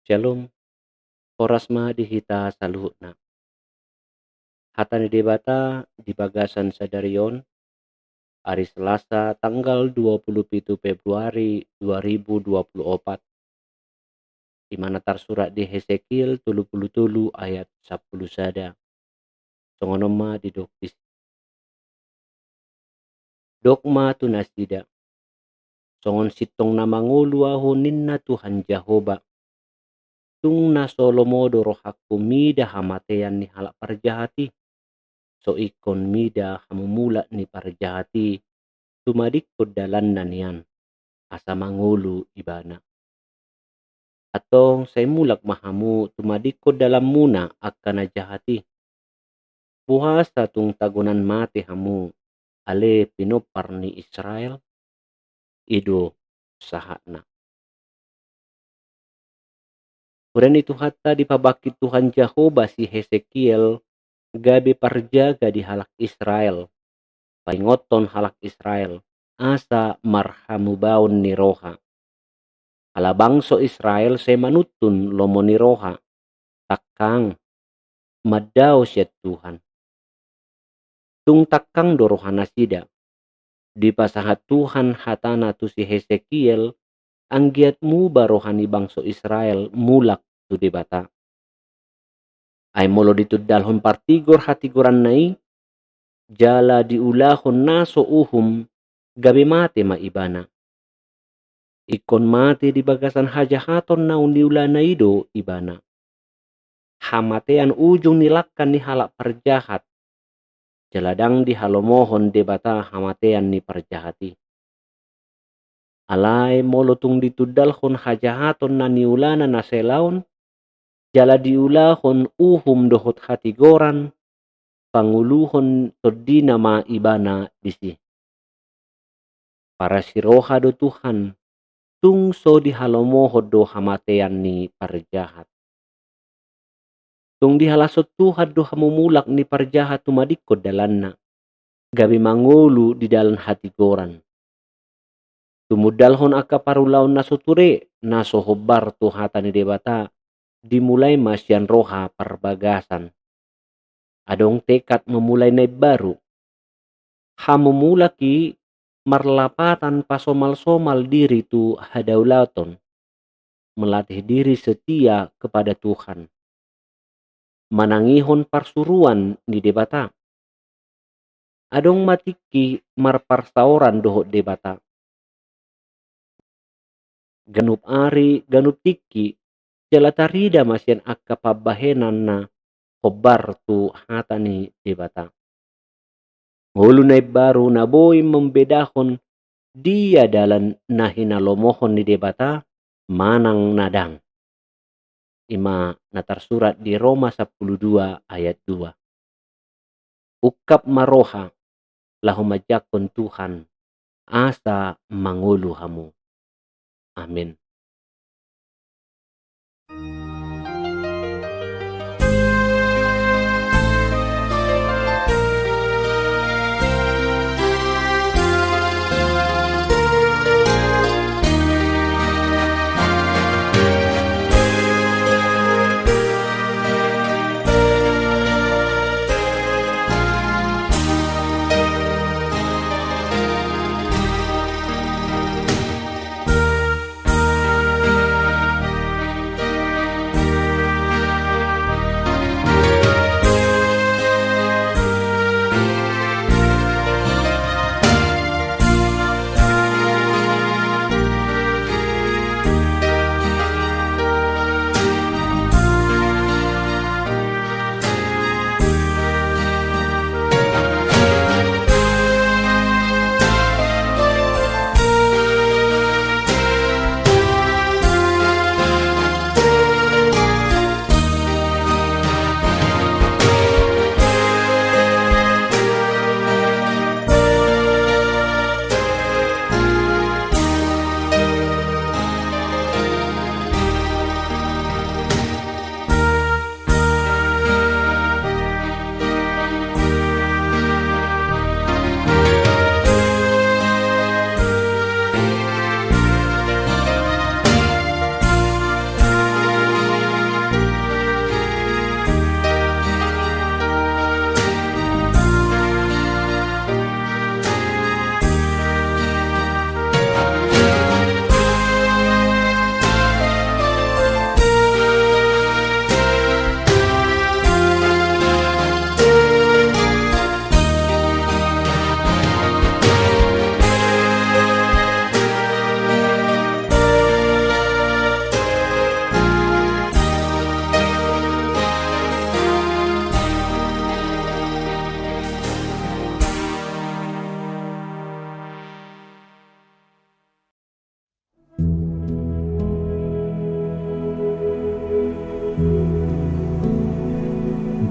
Shalom, Horasma dihita saluhutna. Hatani debata di Bagasan Sadarion, hari Selasa tanggal 27 Februari 2024, di mana tersurat di Hesekiel 30 ayat 10 sada. Songonoma di doktis. Dogma tunasida. Songon sitong na mangulua ninna Tuhan Jehovah. Tung na Solomo dorohaku mida hamatean ni halak parjahati. So ikon mida hamumula ni parjahati. Tumadikod dalan na niyan. Asa mangulu ibana. Atong say mulak mahamu tumadikod dalam muna akan najahati. Buhas tung tagunan mati hamu. Ale pinopar ni Israel. Ido sahana. Kemudian itu hatta dipabaki Tuhan Jehovah si Hesekiel gabe parjaga di halak Israel. Paingoton halak Israel. Asa marhamu baun ni roha. Ala bangso Israel se manutun lomo ni roha. Takang madaw siya Tuhan. Tung takang dorohana sida. Di pasahat Tuhan hatana tu si Hesekiel. Anggiat mu barohani bangso Israel mulak tu di bata. Ay molo ditudalhon partigor hatigoran nai. Jala diulahon naso uhum gabi mate maibana. Ikon mate di bagasan hajahaton naun diula naido ibana. Hamatean ujung nilakan ni halak perjahat. Jeladang di halomohon debata hamatean ni perjahati. Alai molotung ditudalhon hajahaton na niulana na selaun. Jala diulahon uhum dohot hatigoran. Panguluhon todina ma ibana disi. Para siroha do Tuhan. Tungso di halomohon do hamatean ni perjahat. Tung dihalasot Tuhan do hamumulak ni parjahat tumadikod dalanna. Gabi mangulu di dalan hatigoran. Tumudalhon aka parulaon nasuture nasohobar tu hata ni debata. Dimulai masyan roha perbagasan. Adong tekad memulai naib baru. Hamumulaki marlapatan pasomal-somal diri tu hadaulaton. Melatih diri setia kepada Tuhan. Manangihon parsuruan di debata. Adong matiki marparsaoran dohot debata. Ganup ari, ganup tiki, jalatarida masyan akka pabahenan na hobar tu hatani debata. Ngulu naib baru na boy membedahon dia dalan nahinalomohon ni debata manang nadang. Ima natarsurat di Roma 12 ayat 2. Ukap maroha lahumajakon Tuhan asa mangulu hamu. Amin.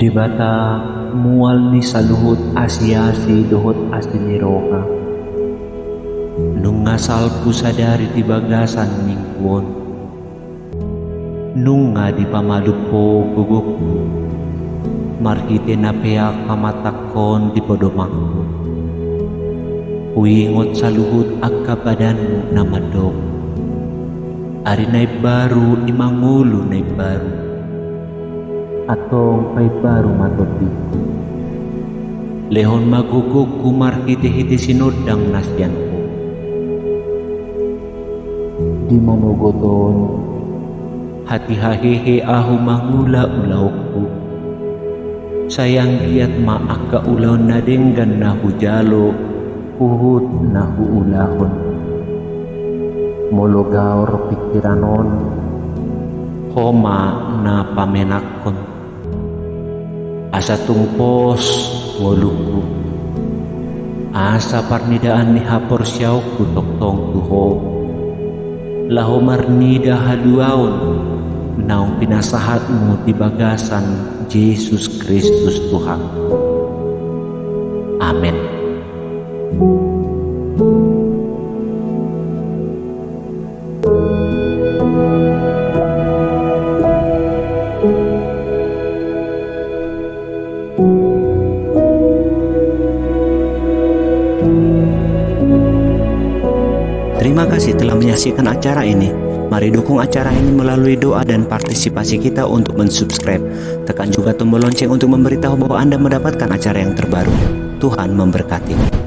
di bata mual ni saluhut asiasi dohot asiniroka. Nung ngasal sadari ti bagasan mingkuon. Nung nga di pamalupo guguk. Markite na peak kamatakon di podomangku. Uingot sa luhut agkabadanmu na madok. Ari na'y baru imangulo na'y baru. Atong pa'y baru matoti. Lehon magugug kumarkite-hiti sinodang nasyan ko. Di manugoton, hati-hahehe ahu mangula-ulaw ko. Sayang giat maaka ulaw na denggan na hujalo, uhud na huulahon. Mologaor pikiranon, homa na pamenakon. Asa tungpos waluku, asa parnidaan ni hapor siyaw kutoktong tuho. Laho marnida haluaon, naong pinasahatmu di bagasan Jesus Kristus Tuhan. Amen. Terima kasih telah menyaksikan acara ini. Mari dukung acara ini melalui doa dan partisipasi kita untuk mensubscribe. Tekan juga tombol lonceng untuk memberitahu bahwa Anda mendapatkan acara yang terbaru. Tuhan memberkati.